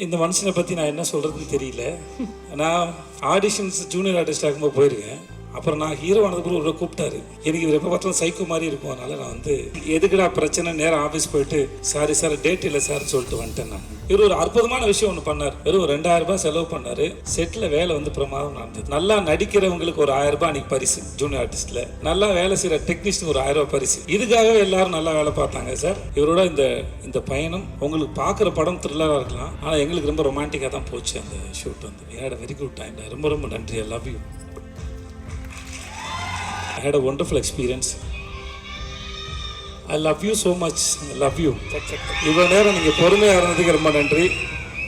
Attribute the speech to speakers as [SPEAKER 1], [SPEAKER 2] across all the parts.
[SPEAKER 1] இந்த மனுஷனை பற்றி நான் என்ன சொல்கிறதுன்னு தெரியல. நான் ஆடிஷன்ஸ் ஜூனியர் ஆர்டிஸ்ட் ஆகும்போது போயிருக்கேன். அப்புறம் நான் ஹீரோ ஆனதுக்கு ஒரு கூப்பிட்டாரு. எனக்கு இவர் எப்போ பார்த்தாலும் சைக்கோ மாதிரி இருக்கும். அதனால நான் வந்து எதுக்குடா பிரச்சனை, நேரம் ஆஃபீஸ் போயிட்டு சாரி சார் டேட் இல்லை சார் சொல்லிட்டு வந்துட்டேன். நான் இவர் ஒரு அற்புதமான விஷயம் ஒன்று பண்ணார். வெறும் 2000 ரூபாய் செலவு பண்ணார். செட்டில் வேலை வந்து பிரமாதம் நடந்தது. நல்லா நடிக்கிறவங்களுக்கு ஒரு 1000 ரூபாய் அன்றைக்கி பரிசு ஜூனியர் ஆர்டிஸ்ட்டில். நல்லா வேலை செய்கிற டெக்னீஷியனுக்கு ஒரு 1000 ரூபாய் பரிசு. இதுக்காகவே எல்லாரும் நல்லா வேலை பார்த்தாங்க சார். இவரோட இந்த பயணம் உங்களுக்கு பார்க்குற படம் த்ரில்லராக இருக்கலாம், ஆனால் எங்களுக்கு ரொம்ப ரொமான்டிக்காக தான் போச்சு அந்த ஷூட் வந்து. We had a very good time. ரொம்ப ரொம்ப நன்றி. I love you. I had a wonderful experience. I love you so much. I love you. இவ்வளோ நேரம் நீங்கள் பொறுமையாக இருந்ததுக்கு ரொம்ப நன்றி.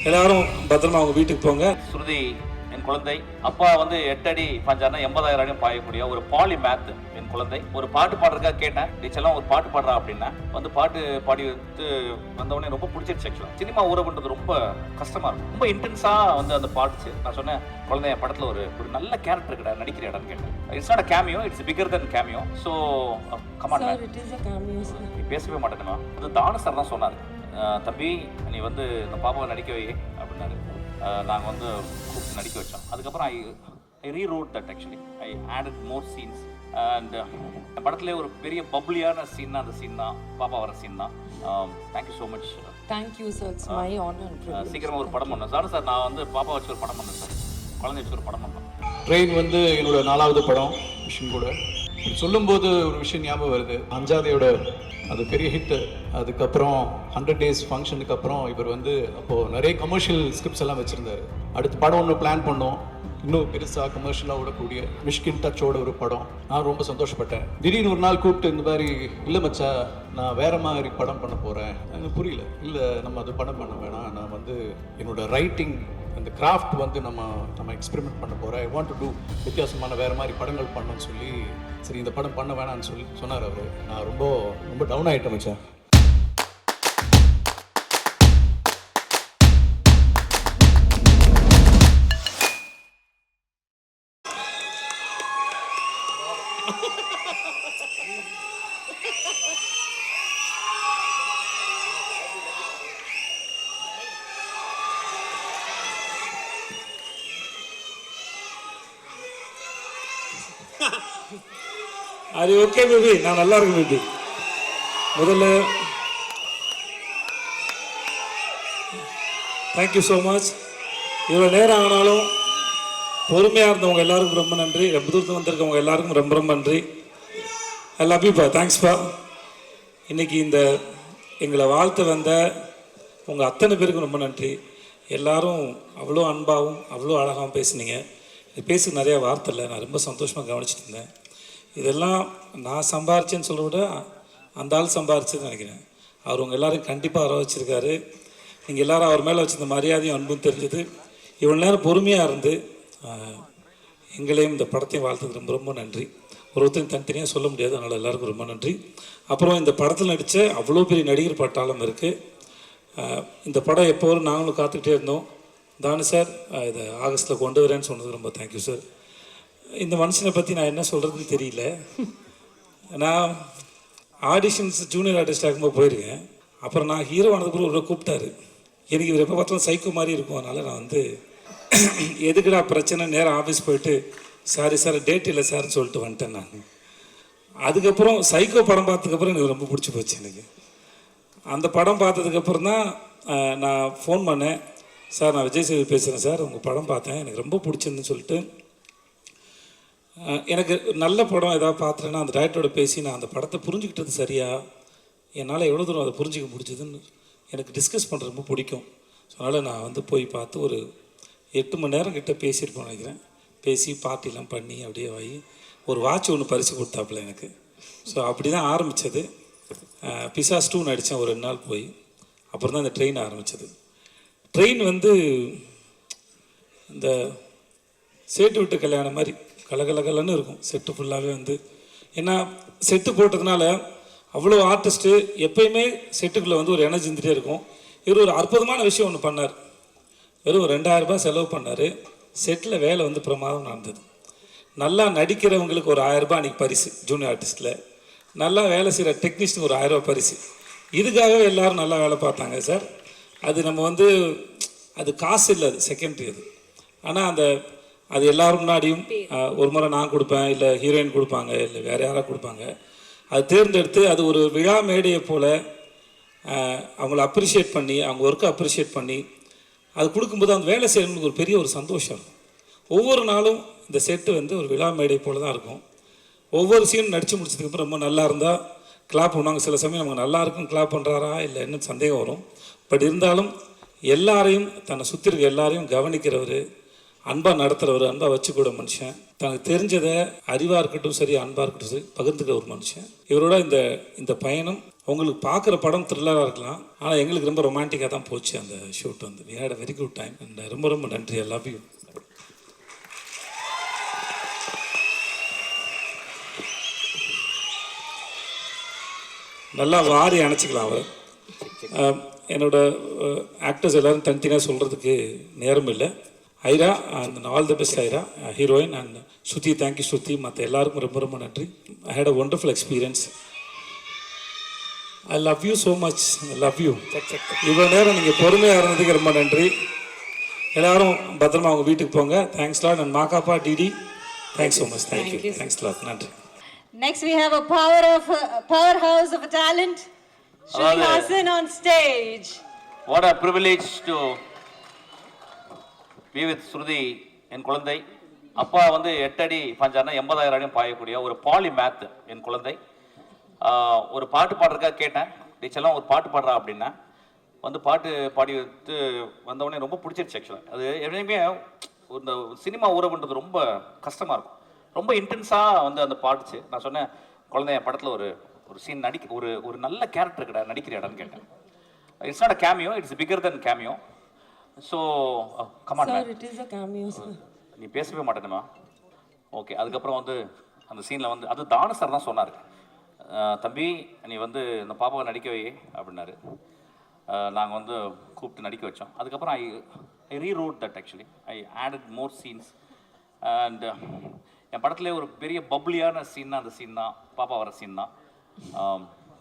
[SPEAKER 1] எல்லாரும் பத்திரமா அவங்க வீட்டுக்கு போங்க.
[SPEAKER 2] ஸ்ருதி என் குழந்தை. அப்பா வந்து 8 அடி பாஞ்சாருன்னா 80,000 அடி பாயக்கூடிய ஒரு பாலி மேத் என் குழந்தை. ஒரு பாட்டு பாடுறதுக்காக கேட்டேன், டீச்சர்லாம் ஒரு பாட்டு பாடுறா அப்படின்னா வந்து பாட்டு பாடி வந்து வந்தவொடனே ரொம்ப பிடிச்சிருச்சு. ஆக்சுவலாக சினிமா ஊறப்படுறது ரொம்ப கஷ்டமா இருக்கும், ரொம்ப இன்டென்ஸாக வந்து அந்த பாட்டுச்சு. நான் சொன்னேன், குழந்தைய படத்தில் ஒரு நல்ல கேரக்டர் இருக்கடா, நடிக்கிற இடம்னு கேட்டேன். It's not a cameo, it's figure then cameo. So come on man, நீ பேசவே மாட்டேனுமா. அது தானு சார் தான் சொன்னார், தம்பி நீ வந்து இந்த பாப்பாவை நடிக்க வை அப்படின்னாரு. நாங்கள் வந்து கூப்பிட்டு நடிக்க வச்சோம். அதுக்கப்புறம் I reread that. Actually I added more scenes. And படத்துலேயே ஒரு பெரிய பப்ளியான சீன் அந்த சீன் தான், பாப்பா வர சீன் தான். Thank you so much.
[SPEAKER 3] Thank you sir, it's my honour.
[SPEAKER 2] சீக்கிரமாக ஒரு படம் பண்ணேன் சார். நான் வந்து பாப்பா வச்சு ஒரு படம் பண்ணேன் சார், குழந்தை வச்சு ஒரு படம் பண்ணேன்.
[SPEAKER 4] ட்ரெயின் வந்து என்னோட 4வது படம் விஷயம் கூட. சொல்லும்போது ஒரு விஷயம் ஞாபகம் வருது. அஞ்சாதையோட அது பெரிய ஹிட்டு. அதுக்கப்புறம் 100 days ஃபங்க்ஷனுக்கு அப்புறம் இவர் வந்து அப்போது நிறைய கமர்ஷியல் ஸ்கிரிப்ட்ஸ் எல்லாம் வச்சுருந்தாரு. அடுத்த படம் ஒன்று பிளான் பண்ணோம், இன்னும் பெருசாக கமர்ஷியலாக ஓடக்கூடிய மிஷ்கின் டச்சோட ஒரு படம். நான் ரொம்ப சந்தோஷப்பட்டேன். திடீர்னு ஒரு நாள் கூப்பிட்டு இந்த மாதிரி, இல்லை மச்சா நான் வேற மாதிரி படம் பண்ண போகிறேன். எனக்கு புரியல. இல்லை நம்ம அது படம் பண்ண வேணாம், நான் வந்து என்னோட ரைட்டிங் அந்த கிராஃப்ட் வந்து நம்ம எக்ஸ்பெரிமெண்ட் பண்ண போகிறேன். ஐ வாண்ட் டு டூ வித்தியாசமான வேறு மாதிரி படங்கள் பண்ணணும்னு சொல்லி, சரி இந்த படம் பண்ண வேணான்னு சொல்லி சொன்னார் அவர். நான் ரொம்ப ரொம்ப டவுன் ஆகிட்டேன் மச்சான்.
[SPEAKER 1] அது ஓகே பேபி, நான் நல்லா இருக்கேன் பேபி. முதல்ல தேங்க்யூ ஸோ மச். இவ்வளோ நேரம் ஆனாலும் பொறுமையாக இருந்தவங்க எல்லாருக்கும் ரொம்ப நன்றி. ரொம்ப தூரத்தில் வந்திருக்கவங்க எல்லாருக்கும் ரொம்ப ரொம்ப நன்றி. ஐ லவ் யூ பா. தேங்க்ஸ்ப்பா. இன்றைக்கி இந்த எங்களை வாழ்த்து வந்த உங்கள் அத்தனை பேருக்கும் ரொம்ப நன்றி. எல்லாரும் அவ்வளோ அன்பாகவும் அவ்வளோ அழகாகவும் பேசுனீங்க. பேச நிறையா வார்த்தை இல்லை, நான் ரொம்ப சந்தோஷமாக கவனிச்சுட்டு இருந்தேன். இதெல்லாம் நான் சம்பாரிச்சேன்னு சொல்ல விட அந்த ஆள் சம்பாரிச்சுன்னு நினைக்கிறேன். அவர் உங்கள் எல்லோரும் கண்டிப்பாக வர வச்சுருக்காரு. நீங்கள் எல்லோரும் அவர் மேலே வச்சுருந்த மரியாதையும் அன்பும் தெரிஞ்சது. இவ்வளோ நேரம் பொறுமையாக இருந்து எங்களையும் இந்த படத்தையும் வாழ்த்துக்கு ரொம்ப ரொம்ப நன்றி. ஒருத்தரும் தனித்தனியாக சொல்ல முடியாது, அதனால் எல்லாருக்கும் ரொம்ப நன்றி. அப்புறம் இந்த படத்தில் நடித்த அவ்வளோ பெரிய நடிகர் பட்டாளம் இருக்குது. இந்த படம் எப்போ வரும் நாங்களும் காத்துக்கிட்டே இருந்தோம். தானு சார் இதை ஆகஸ்ட்டில் கொண்டு வரேன்னு சொன்னது ரொம்ப தேங்க்யூ சார். இந்த மனுஷனை பற்றி நான் என்ன சொல்கிறதுன்னு தெரியல. நான் ஆடிஷன்ஸ் ஜூனியர் ஆர்டிஸ்ட் ஆகும்போது போயிருக்கேன். அப்புறம் நான் ஹீரோ ஆனதுக்கு ஒரு கூப்பிட்டாரு. எனக்கு இவர் எப்போ பார்த்தாலும் சைக்கோ மாதிரி இருக்கும். அதனால் நான் வந்து எதுக்குடா பிரச்சனை, நேரம் ஆஃபீஸ் போயிட்டு சாரி சார் டேட் இல்லை சார்னு சொல்லிட்டு வந்துட்டேன். நான் அதுக்கப்புறம் சைக்கோ படம் பார்த்ததுக்கப்புறம் எனக்கு ரொம்ப பிடிச்சி போச்சு. எனக்கு அந்த படம் பார்த்ததுக்கப்புறம் தான் நான் ஃபோன் பண்ணேன். சார் நான் விஜய் சேது பேசுகிறேன் சார், உங்கள் படம் பார்த்தேன், எனக்கு ரொம்ப பிடிச்சிருந்துன்னு சொல்லிட்டு. எனக்கு நல்ல படம் ஏதாவது பார்த்துட்டேன்னா அந்த டைரக்டரோட பேசி நான் அந்த படத்தை புரிஞ்சுக்கிட்டது சரியா, என்னால் எவ்வளோ தூரம் அதை புரிஞ்சிக்க முடிச்சதுன்னு எனக்கு டிஸ்கஸ் பண்ணுறது ரொம்ப பிடிக்கும். ஸோ அதனால் நான் வந்து போய் பார்த்து ஒரு 8 மணி நேரம் கிட்டே பேசியிருப்போம் நினைக்கிறேன். பேசி பார்ட்டிலாம் பண்ணி அப்படியே வாங்கி ஒரு வாட்ச் ஒன்று பரிசு கொடுத்தாப்புல எனக்கு. ஸோ அப்படி தான் ஆரம்பித்தது. பிசாஸ் 2 நடித்தேன் ஒரு 2 நாள் போய். அப்புறம் தான் இந்த ட்ரெயின் ஆரம்பித்தது. ட்ரெயின் வந்து இந்த சேட்டு விட்டு கல்யாணம் மாதிரி கலகலகலன்னு இருக்கும். செட்டு ஃபுல்லாகவே வந்து ஏன்னா செட்டு போட்டதுனால அவ்வளோ ஆர்டிஸ்ட்டு எப்பயுமே செட்டுக்குள்ளே வந்து ஒரு எனர்ஜி இருந்துகிட்டே இருக்கும். இவர் ஒரு அற்புதமான விஷயம் ஒன்று பண்ணார். வெறும் 2000 ரூபாய் செலவு பண்ணார். செட்டில் வேலை வந்து பிரமாதம் நடந்தது. நல்லா நடிக்கிறவங்களுக்கு ஒரு 1000 ரூபாய் அன்றைக்கி பரிசு ஜூனியர் ஆர்டிஸ்ட்டில். நல்லா வேலை செய்கிற டெக்னீஷியனுக்கு ஒரு 1000 ரூபாய் பரிசு. இதுக்காகவே எல்லோரும் நல்லா வேலை பார்த்தாங்க சார். அது நம்ம வந்து அது காசு இல்லை, அது செகண்டரி அது. ஆனால் அது எல்லாரும் முன்னாடியும் ஒரு முறை நான் கொடுப்பேன், இல்லை ஹீரோயின் கொடுப்பாங்க, இல்லை வேறு யாராவது கொடுப்பாங்க. அது தேர்ந்தெடுத்து அது ஒரு விழா மேடையை போல் அவங்கள அப்ரிஷியேட் பண்ணி, அவங்க ஒர்க்கை அப்ரிஷியேட் பண்ணி அது கொடுக்கும்போது அந்த வேலை செய்யணும்னு ஒரு பெரிய ஒரு சந்தோஷம் இருக்கும். ஒவ்வொரு நாளும் இந்த செட்டு வந்து ஒரு விழா மேடை போல் தான் இருக்கும். ஒவ்வொரு சீனும் நடித்து முடிச்சதுக்கப்புறம் ரொம்ப நல்லா இருந்தால் கிளாப் பண்ணுவாங்க. சில சமயம் நமக்கு நல்லா இருக்கும் கிளாப் பண்ணுறாரா இல்லை என்ன சந்தேகம் வரும். பட் இருந்தாலும் எல்லாரையும் தன்னை சுற்றி இருக்க எல்லாரையும் கவனிக்கிறவர், அன்பாக நடத்துகிறவர், அன்பாக வச்சுக்கூட மனுஷன், தனக்கு தெரிஞ்சதை அறிவாக இருக்கட்டும் சரி அன்பாக இருக்கட்டும் சரி பகிர்ந்துக்கிற ஒரு மனுஷன். இவரோட இந்த பயணம் உங்களுக்கு பார்க்குற படம் த்ரில்லராக இருக்கலாம், ஆனால் எங்களுக்கு ரொம்ப ரொமான்டிக்காக தான் போச்சு அந்த ஷூட் வந்து. We had a very good time and ரொம்ப ரொம்ப நன்றி. I love you. நல்லா வாரி அணைச்சிக்கலாம் அவர். என்னோட ஆக்டர்ஸ் எல்லோரும் தனித்தனியாக சொல்கிறதுக்கு நேரம் இல்லை. Aira and all the best Aira, heroine, and Shruti. Thank you Shruti. மற்ற எல்லாருக்கும் ரொம்ப ரொம்ப நன்றி. I had a wonderful experience. I love you so much. I love you. இவ்வளோ நேரம் நீங்கள் பொறுமையாக இருந்ததுக்கு ரொம்ப நன்றி. எல்லோரும் பத்திரமா அவங்க வீட்டுக்கு போங்க. Thanks lot. And Makapa DD, thanks so much. Thank you. Thanks lot. நன்றி.
[SPEAKER 5] Next we have a powerhouse of a talent, Srinivasan on stage.
[SPEAKER 2] What a privilege to be with Shruti. என் குழந்தை. அப்பா வந்து 8 அடி பாஞ்சார்னா 80,000 அடியும் பாயக்கூடிய ஒரு பாலிமேத் என் குழந்தை. ஒரு பாட்டு பாடுறதுக்காக கேட்டேன், டீச்சர்லாம் ஒரு பாட்டு பாடுறா அப்படின்னா வந்து பாட்டு பாடி எடுத்து வந்தவொடனே ரொம்ப பிடிச்சிருச்சு. ஆக்சுவலாக அது எப்பயுமே இந்த சினிமா உறவுன்றது ரொம்ப கஷ்டமாக இருக்கும். ரொம்ப இன்டென்ஸாக வந்து அந்த பாட்டுச்சு. நான் சொன்னேன், குழந்தை என் படத்தில் ஒரு சீன் ஒரு நல்ல கேரக்டர் கிட்ட நடிக்கிறியாடான்னு கேட்டேன். It's not a cameo, it's figure then cameo. So come on
[SPEAKER 3] Sir, it is a cameo, sir.
[SPEAKER 2] நீ பேசவே மாட்டேனுமா? ஓகே. அதுக்கப்புறம் வந்து அந்த சீனில் வந்து அது தானு சார் தான் சொன்னார், தம்பி நீ வந்து இந்த பாப்பாவை நடிக்க வை அப்படின்னாரு. நாங்கள் வந்து கூப்பிட்டு நடிக்க வச்சோம். அதுக்கப்புறம் I reread that. Actually I added more scenes. And என் படத்துலேயே ஒரு பெரிய பப்ளியான சீன் அந்த சீன் தான், பாப்பா வர சீன் தான்.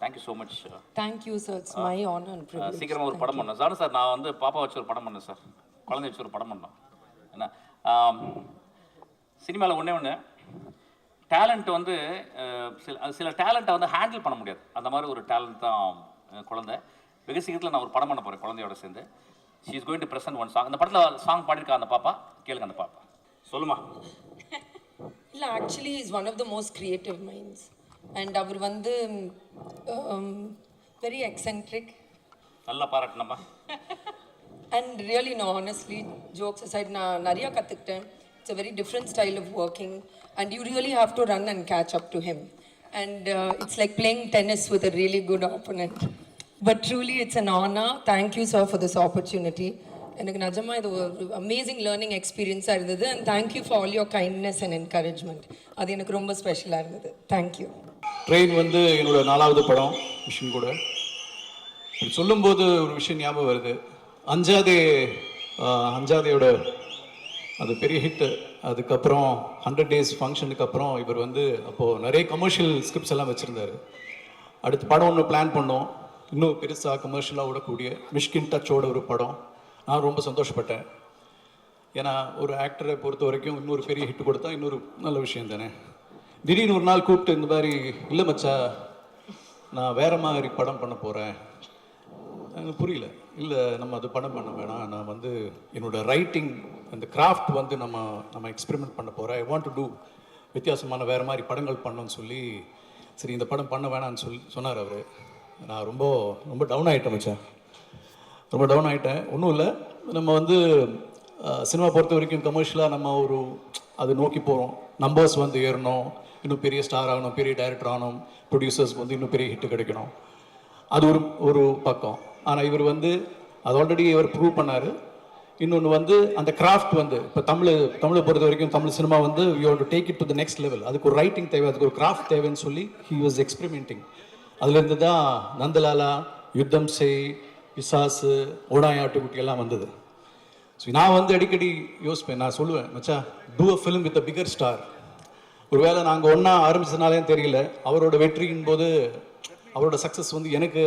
[SPEAKER 2] Thank you so much.
[SPEAKER 3] Thank you, sir. It's my honor and privilege.
[SPEAKER 2] சீக்கிரமாக ஒரு படம் பண்ணேன் சார். சார் நான் வந்து பாப்பா வச்சு ஒரு படம் பண்ணேன் சார், குழந்தை வச்சு ஒரு படம் பண்ணோம். என்ன சினிமாவில் ஒன்று டேலண்ட் வந்து சில டேலண்ட்டை வந்து ஹேண்டில் பண்ண முடியாது. அந்த மாதிரி ஒரு டேலண்ட் தான் குழந்தை. வெகு சீக்கிரத்தில் நான் ஒரு படம் பண்ண போகிறேன் குழந்தையோட சேர்ந்து. She is going to present one song. அந்த படத்தில் சாங் பாடியிருக்கா அந்த பாப்பா, கேளுங்க அந்த பாப்பா. சொல்லுமா.
[SPEAKER 3] இல்லை, actually is one of the most creative minds. And அவர் வந்து very eccentric.
[SPEAKER 2] நல்லா பாராட்டணுமா.
[SPEAKER 3] And really, no, honestly, jokes aside, நான் நிறையா கற்றுக்கிட்டேன். It's a very different style of working and you really have to run and catch up to him. And it's like playing tennis with a really good opponent. But truly, it's an honor. Thank you, sir, for this opportunity. எனக்கு நிஜமாக இது ஒரு amazing learning எக்ஸ்பீரியன்ஸாக இருந்தது. And thank you for all your kindness and encouragement. அது எனக்கு ரொம்ப ஸ்பெஷலாக இருந்தது. தேங்க்யூ.
[SPEAKER 4] ட்ரெயின் வந்து என்னோட 4வது படம் விஷயம் கூட. சொல்லும்போது ஒரு விஷயம் ஞாபகம் வருது. அஞ்சாதேயோட அது பெரிய ஹிட்டு. அதுக்கப்புறம் 100 days ஃபங்க்ஷனுக்கு அப்புறம் இவர் வந்து அப்போது நிறைய கமர்ஷியல் ஸ்கிரிப்ட்ஸ் எல்லாம் வச்சுருந்தாரு. அடுத்த படம் ஒன்று பிளான் பண்ணோம், இன்னும் பெருசாக கமர்ஷியலாக ஓடக்கூடிய மிஷ்கின் டச்சோட ஒரு படம். நான் ரொம்ப சந்தோஷப்பட்டேன். ஏன்னா ஒரு ஆக்டரை பொறுத்த வரைக்கும் இன்னொரு பெரிய ஹிட் கொடுத்தா இன்னொரு நல்ல விஷயம் தானே. திடீர்னு ஒரு நாள் கூப்பிட்டு இந்த மாதிரி, இல்லை மச்சா நான் வேறு மாதிரி படம் பண்ண போகிறேன். எனக்கு புரியல. இல்லை நம்ம அது படம் பண்ண வேணாம், நான் வந்து என்னோடய ரைட்டிங் அந்த கிராஃப்ட் வந்து நம்ம எக்ஸ்பெரிமெண்ட் பண்ண போகிறேன். ஐ வாண்ட் டு டூ வித்தியாசமான வேறு மாதிரி படங்கள் பண்ணோன்னு சொல்லி, சரி இந்த படம் பண்ண வேணான்னு சொன்னார் அவர். நான் ரொம்ப ரொம்ப டவுன் ஆகிட்டேன் மச்சான், ரொம்ப டவுன் ஆகிட்டேன். ஒன்றும் இல்லை, நம்ம வந்து சினிமா பொறுத்த வரைக்கும் கமர்ஷியலாக நம்ம அது நோக்கி போகிறோம். நம்பர்ஸ் வந்து ஏறணும், இன்னும் பெரிய ஸ்டார் ஆகணும், பெரிய டைரக்டர் ஆகணும், ப்ரொடியூசர்ஸ்க்கு வந்து இன்னும் பெரிய ஹிட்டு கிடைக்கணும். அது ஒரு பக்கம். ஆனால் இவர் வந்து அது ஆல்ரெடி இவர் ப்ரூவ் பண்ணார். இன்னொன்று வந்து அந்த கிராஃப்ட் வந்து இப்போ தமிழை பொறுத்த வரைக்கும் தமிழ் சினிமா வந்து you have to take it to the next level. அதுக்கு ஒரு ரைட்டிங் தேவை, அதுக்கு ஒரு கிராஃப்ட் தேவைன்னு சொல்லி ஹி வாஸ் எக்ஸ்பெரிமெண்டிங். அதுலேருந்து தான் நந்தலாலா, யுத்தம் செய், பிசாசு, ஓடாய் ஆட்டுக்குட்டி எல்லாம் வந்தது. ஸோ நான் வந்து அடிக்கடி யோசிப்பேன், நான் சொல்லுவேன், மச்சா do a film with a bigger star. ஒருவேளை நாங்கள் ஒன்றா ஆரம்பிச்சதுனாலே தெரியல, அவரோட வெற்றியின் போது அவரோட சக்ஸஸ் வந்து எனக்கு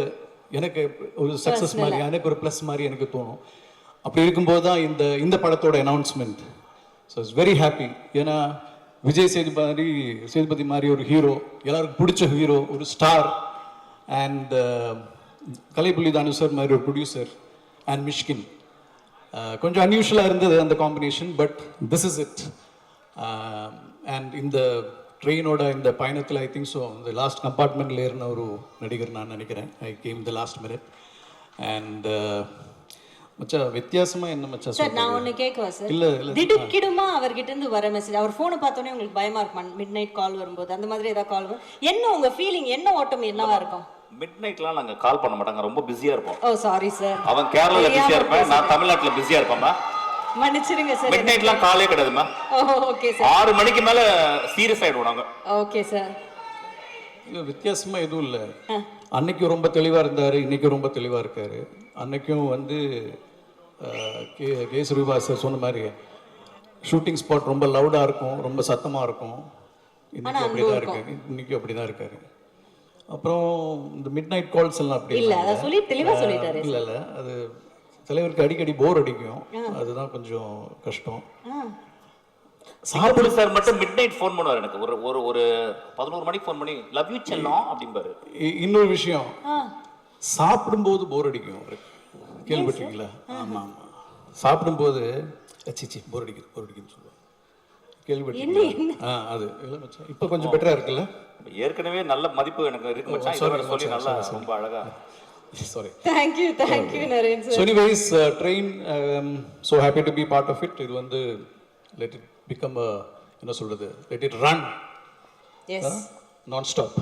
[SPEAKER 4] ஒரு சக்ஸஸ் மாதிரி, எனக்கு ஒரு ப்ளஸ் மாதிரி எனக்கு தோணும். அப்படி இருக்கும்போது தான் இந்த படத்தோட announcement. So it's very happy. ஏன்னா விஜய் சேதுபதி மாதிரி ஒரு ஹீரோ, எல்லாருக்கும் பிடிச்ச ஹீரோ, ஒரு star, and Kalaipuli Thanu sir மாதிரி ஒரு ப்ரொடியூசர், அண்ட் மிஷ்கின். கொஞ்சம் அன்யூஷுவலாக இருந்தது அந்த combination, but this is it. And இந்த ட்ரெயினோட இந்த பயணத்தில் ஐ திங்க் ஸோ இந்த லாஸ்ட் கம்பார்ட்மெண்ட்டில் ஏறின ஒரு நடிகர் நான் நினைக்கிறேன். I came the last minute. And மச்சா வித்தியாசமாக என்ன மச்சா
[SPEAKER 5] சார் நான் ஒன்று கேட்கவா சார்?
[SPEAKER 4] இல்லை
[SPEAKER 5] திடுக்கிடுமா அவர்கிட்ட இருந்து வர மெசேஜ், அவர் ஃபோனை பார்த்தோன்னே உங்களுக்கு பயமா இருக்குமா? மிட் நைட் கால் வரும்போது அந்த மாதிரி ஏதாவது கால் வரும், என்ன உங்க ஃபீலிங், என்ன ஓட்டம் என்னவா இருக்கும்?
[SPEAKER 2] மிட் நைட்லாம் நாங்கள் கால் பண்ண மாட்டாங்க, ரொம்ப பிஸியாக இருப்போம்.
[SPEAKER 5] ஓ சாரி சார்.
[SPEAKER 2] அவன் கேரளால பிஸியாக இருப்பேன், நான் தமிழ்நாட்டில் பிஸியாக இருப்பேன்மா.
[SPEAKER 5] மன்னிச்சிருங்க சார்.
[SPEAKER 2] மிட் நைட்லாம் காலே கிடையாதுமா.
[SPEAKER 5] Okay sir.
[SPEAKER 2] 6 மணிக்கு மேலே சீரியஸ் ஆகிடுவோம் நாங்கள்.
[SPEAKER 5] Okay sir.
[SPEAKER 4] இல்லை வித்தியாசமாக எதுவும் இல்லை. அன்னைக்கு ரொம்ப தெளிவாக இருந்தார், இன்னைக்கு ரொம்ப தெளிவாக இருக்கார். அன்னைக்கும் வந்து கே ஸ்ரீவாஸ் சொன்ன மாதிரி ஷூட்டிங் ஸ்பாட் ரொம்ப லவுடாக இருக்கும், ரொம்ப சத்தமாக இருக்கும். இன்னைக்கு அப்படி தான் இருக்காரு, இன்னைக்கு அப்படி தான் இருக்காரு. அப்புறம் இந்த மிட் நைட் கால்ஸ் எல்லாம் அப்படி
[SPEAKER 5] இல்ல அத சொல்லி தெளிவா சொல்லிட்டாரு.
[SPEAKER 4] இல்ல அது தலைவருக்கு அடிக்கடி போர் அடிக்கும், அதுதான் கொஞ்சம் கஷ்டம்.
[SPEAKER 2] சாப்பிடு சார் மட்டும் மிட் நைட் ஃபோன் பண்ணுவார் எனக்கு, ஒரு 11 மணிக்கு ஃபோன் பண்ணி லவ் யூ செல்லம் அப்படிம்பாரு.
[SPEAKER 4] இன்னொரு விஷயம், சாப்பிடும்போது போர் அடிக்கும் அவருக்கு, கேள்விப்பட்டிருக்கீங்களா? ஆமா ஆமா, சாப்பிடும்போது அச்சிச்சி போர் அடிக்குதுன்னு சொல்லுவாங்க, கேள்விப்பட்டிருக்கீங்களா? அது இல்லை மச்சான், இப்போ கொஞ்சம் பெட்டரா இருக்குல்ல.
[SPEAKER 2] ஏற்கனவே நல்ல மதிப்பு எனக்கு இருக்கு மச்சான், இதை சொல்லி நல்லா ரொம்ப அழகா.
[SPEAKER 4] Sorry.
[SPEAKER 5] Thank you Naren sir.
[SPEAKER 4] So anyways, train, so happy to be part of it. இது வந்து let it become a, என்ன சொல்றது, let it run.
[SPEAKER 5] Yes.
[SPEAKER 4] Non stop.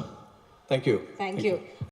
[SPEAKER 4] Thank you.
[SPEAKER 5] Thank you.